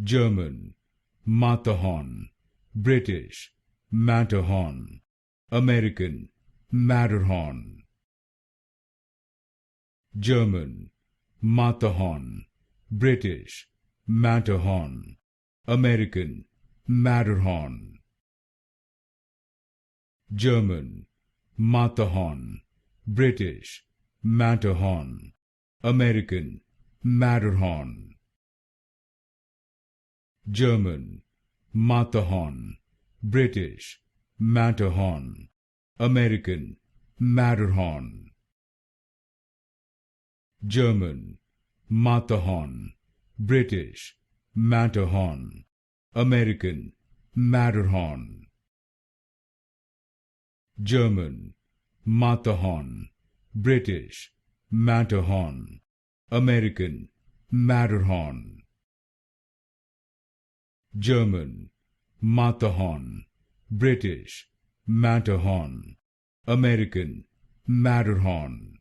German, Matterhorn. British, Matterhorn. American, Matterhorn. German, Matterhorn. British, Matterhorn. American, Matterhorn. German, Matterhorn. British, Matterhorn. American, Matterhorn. German, Matterhorn. British, Matterhorn. American, Matterhorn. German, Matterhorn. British, Matterhorn. American, Matterhorn. German, Matterhorn. British, Matterhorn. American, Matterhorn. German, Matterhorn. British, Matterhorn. American, Matterhorn.